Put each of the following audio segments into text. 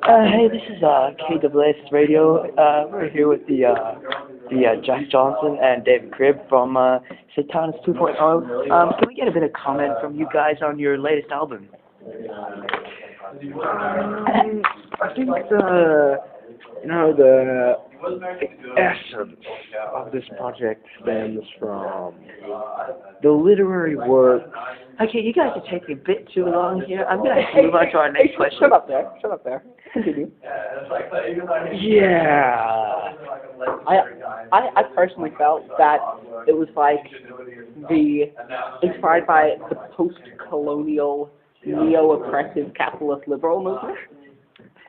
Hey, this is KWS Radio. We're here with the Jack Johnson and David Cribb from Satanus 2.0. Can we get a bit of comment from you guys on your latest album? I think the essence of this project stems from the literary work. Okay, you guys are taking a bit too long here. I'm going to move on to our next question. Shut up there. Continue. Yeah. I personally felt that it was like inspired by the post-colonial, neo-oppressive capitalist liberal movement.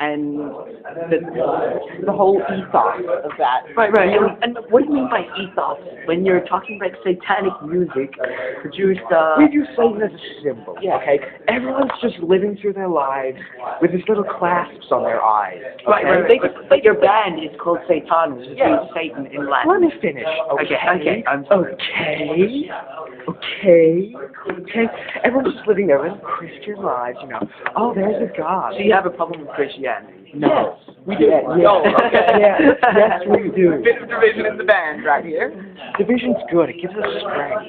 And the whole ethos of that. Right. And what do you mean by ethos? When you're talking about satanic music produced... We use Satan as a symbol, Yeah. okay? Everyone's just living through their lives with these little clasps on their eyes. Right. But your band is called Satanus, which means Satan in Latin. Let me finish, Okay. Okay. Everyone's just living their little Christian lives, you know. Oh, there's a God. So you have a problem with Christianity? No. Yes, we do. No, yes, we do. Bit of division in the band right here. Division's good. It gives us strength.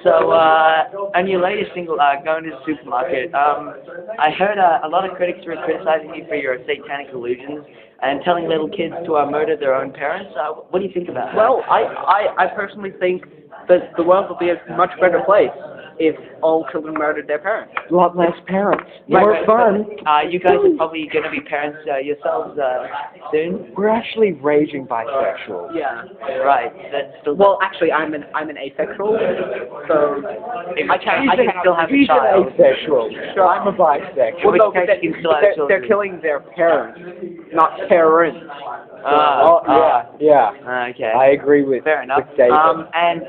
So, on your latest single, Going to the Supermarket, I heard a lot of critics were criticizing you for your satanic illusions and telling little kids to murder their own parents. What do you think about that? Well, I personally think that the world would be a much better place if all children murdered their parents. A lot less parents. More fun. You guys are probably going to be parents yourselves soon. We're actually raging bisexuals. Yeah. Right. That's still. Well, actually, I'm an asexual, so I can still have a He's child. an asexual. Sure. I'm a bisexual. Well, no, Which but you can still have they're children. killing their parents, not parents. Yeah. Okay. I agree with Fair enough. with David. And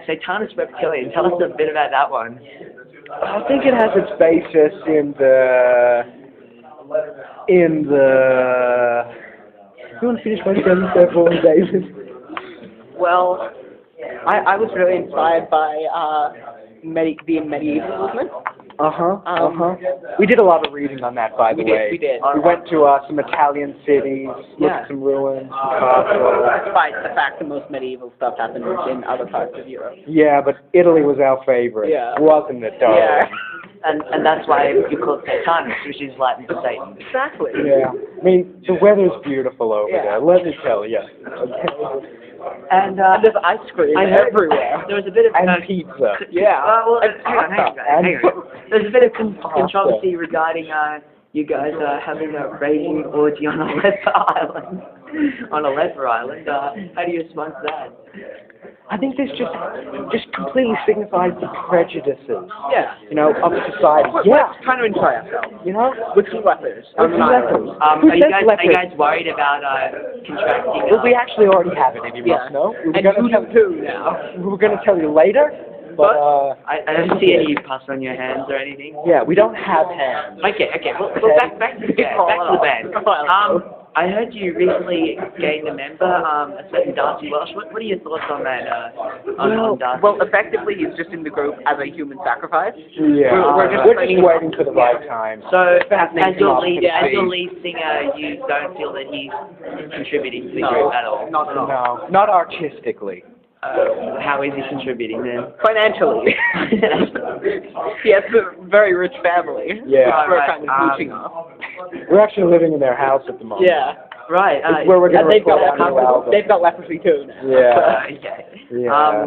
Satanus Reptilian. Tell us a bit about that one. I think it has its basis in the. You want to finish my sentence there for me, David? Well, I was really inspired by the medieval movement. We did a lot of reading on that, by the way. We did. We went to some Italian cities, looked at some ruins, castles. Despite the fact that most medieval stuff happened in other parts of Europe. Yeah, but Italy was our favorite, wasn't it, darling? Yeah. And that's why you call it Satanus, which is Latin for Satan. Exactly. Yeah. I mean, the weather's beautiful over there, let me tell you. Okay. And there's ice cream everywhere. There was a bit of And pizza. Yeah. well, hang on. There's a bit of controversy regarding you guys having a raging orgy on a leper island. How do you respond to that? I think this just completely signifies the prejudices, Yeah. you know, of society. We're trying to enjoy ourselves. You know? With some lepers. With some lepers. Are you guys worried about contracting? Well, we actually already have it, and you must know. And you do too now. We were going to tell you later, but I don't see any pus on your hands or anything. yeah, we don't have hands. Okay. Well, back to the band. I heard you recently gained a member, a certain Darcy Welsh. What are your thoughts on that? On Darcy? Well, effectively, he's just in the group as a human sacrifice. Yeah, We're just waiting for the right time. So, Fascinating as your philosophy. lead singer, you don't feel that he's contributing to the group at all? Not at all. No, not artistically. How is he contributing then? Financially. He has a very rich family. Yeah. We're kind of mooching off. We're actually living in their house at the moment. Yeah. Right. It's where we're going to record our new album. They've got leprosy too now. Yeah. Okay. Yeah.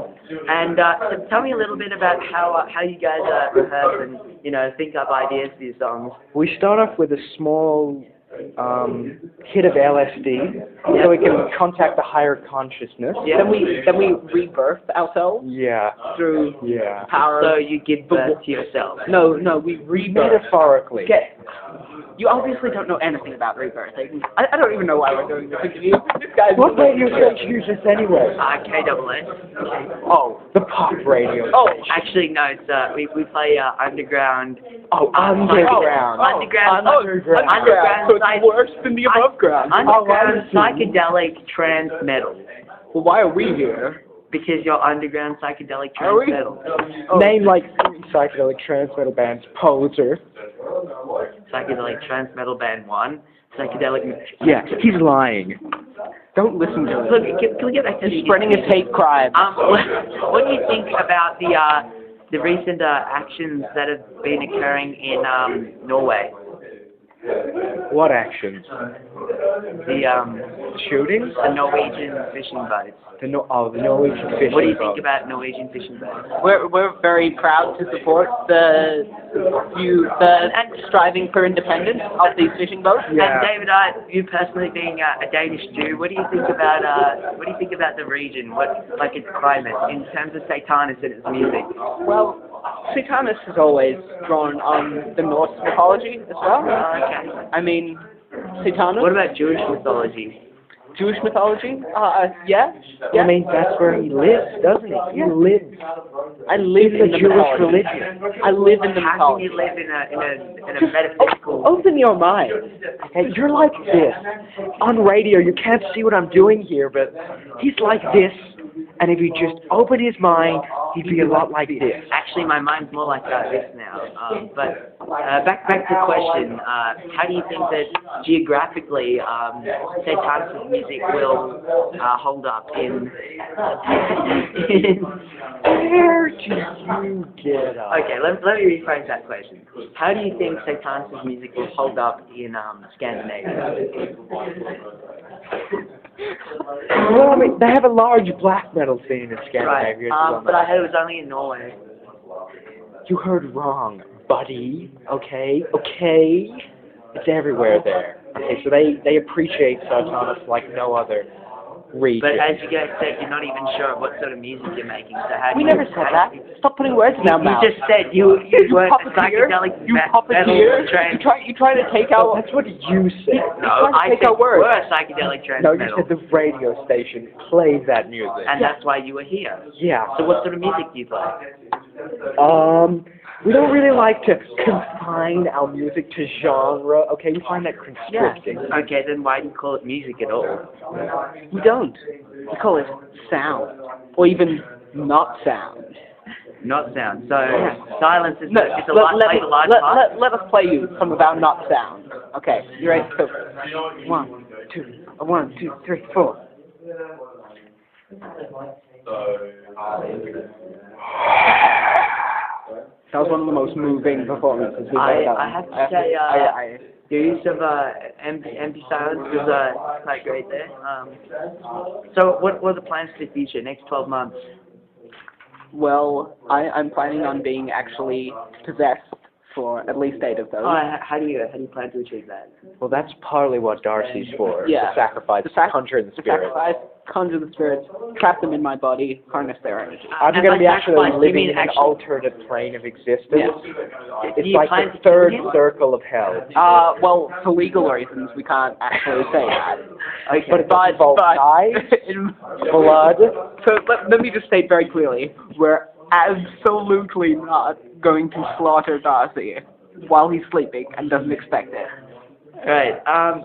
And so tell me a little bit about how you guys rehearse and think up ideas for your songs. We start off with a small hit of LSD, so we can contact the higher consciousness. Yeah. Then we rebirth ourselves Yeah. through Yeah. power. So you give birth to yourself. No, we rebirth. Metaphorically. You obviously don't know anything about rebirthing. I don't even know why we're doing this interview. This guy's What radio station use this anyway? KWS. Oh, the pop radio. Oh, Actually, no. It's we play underground. Oh, underground. Underground. underground. So it's worse than the above ground. Underground Oh, I see. psychedelic trance metal. Well, why are we here? Because you're underground psychedelic Are we? trance metal. Name like 3 psychedelic trance metal bands. Poser. Psychedelic trance metal band 1. Psychedelic... Yeah, he's lying. Don't listen to Look, it. can we get back to He's spreading his hate crime. what do you think about the recent actions that have been occurring in Norway? What actions? The Shootings? the Norwegian fishing boats. The Norwegian fishing What do you boat. think about Norwegian fishing boats? We're very proud to support the striving for independence of these fishing boats. Yeah. And David, you personally being a Danish Jew, what do you think about the region? Like its climate in terms of Satanus and its music? Well, Satanus has always drawn on the Norse mythology as well. Okay. I mean, Satanus. What about Jewish mythology? Jewish mythology? Yeah. I mean, that's where he lives, doesn't he? He lives I live in in the the Jewish mythology. religion. I live in the How can mythology. you live in a metaphysical? Open your mind. Okay, you're like this. On radio, you can't see what I'm doing here, but he's like this. And if he just opened his mind, he'd be a lot like this. Actually, my mind's more like this now. But back to the question. How do you think that geographically Satanus' music will hold up in? Where do you get up? Okay, let me rephrase that question. How do you think Satanus' music will hold up in Scandinavia? Well, I mean, they have a large black metal scene in Right. Scandinavia. But I heard it was only in Norway. You heard wrong, buddy. Okay? Okay? It's everywhere there. Okay, so they appreciate Satanus like no other region. But as you guys said, you're not even sure what sort of music you're making. So how do We you, never said that. Stop putting words in our You mouth. just said you weren't a puppeteer. psychedelic You metal puppeteer. trans. You try to take Oh, out. that's what you said. No, trying to I take said our words. we're a psychedelic trans No, you metal, said the radio station plays that music. and that's why you were here. Yeah. So what sort of music do you play? We don't really like to confine our music to genre. Okay, we find that constricting. Okay, then why do you call it music at all? We don't. We call it sound, or even not sound. Not sound. So silence is No, it's a large part. let us play you some of our not sound. Okay, you ready? So, 1, 2, 3, 4. That was one of the most moving performances we've ever done. I have to say, the use of empty silence was quite great there. So what are the plans for the future, next 12 months? Well, I'm planning on being actually possessed for at least 8 of those. How do you plan to achieve that? Well, that's partly what Darcy's for. Yeah. To sacrifice, conjure the spirit. Sacrifice, conjure the spirits, trap them in my body, harness their energy. I'm And going to be by actually sacrifice, you living mean in an actually- alternate plane of existence. Yeah. It's you like plan the to kill third him? circle of hell. Well, for legal reasons, we can't actually say that. Okay. But it doesn't involve knives, in- blood. So let me just state very clearly, we're absolutely not going to slaughter Darcy while he's sleeping and doesn't expect it. Right.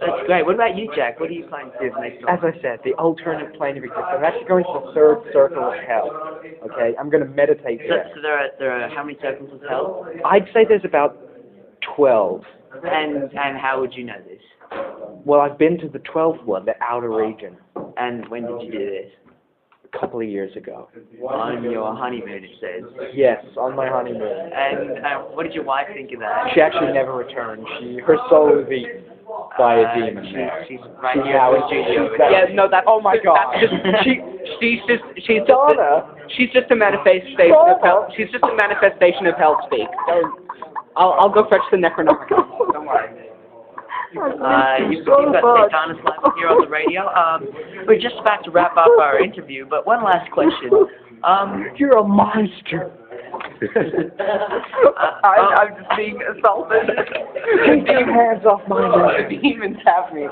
That's great. What about you, Jack? What are you planning to do for next As time? I said, the alternate plane of existence. I'm actually going to the third circle of hell. Okay, I'm going to meditate there. So there are how many circles of hell? I'd say there's about 12. And how would you know this? Well, I've been to the 12th one, the outer region, And when did you do this? a couple of years ago. On your honeymoon, it says. Yes, on my honeymoon. And what did your wife think of that? She actually never returned. Her soul was eaten by a demon. She's right She's here now in the in studio. studio. Yeah, no, that's Oh my God. She's Donna. she's just a manifestation of hell. She's just a manifestation of hell speak. I'll go fetch the Necronomicon. Don't worry. You've got Satanus live here on the radio. We're just about to wrap up our interview, but one last question. You're a monster. I'm just being assaulted. Take your hands off my The man. demons have me.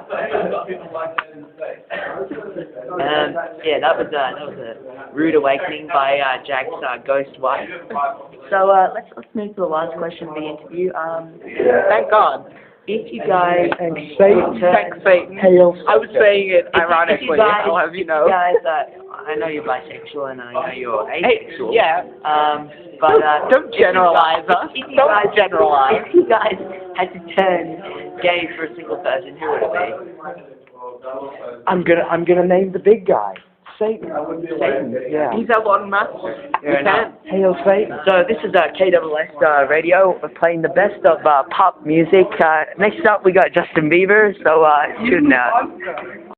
Yeah, that was a rude awakening by Jack's ghost wife. So let's move to the last question of the interview. Thank God. if you guys And Satan. Thanks, Satan. Hail I was Satan. saying it if ironically, you guys, I'll have you if know. you guys, I know you're bisexual and I know you're Hey, asexual. yeah. But Don't generalize us. Don't generalize. If you guys had to turn gay for a single person, who would it be? I'm gonna name the big guy. Satan. Satan. Yeah. He's Elon Musk. Fair enough. Hail Satan. So this is KSS Radio. We're playing the best of pop music. Next up we got Justin Bieber. So tune out.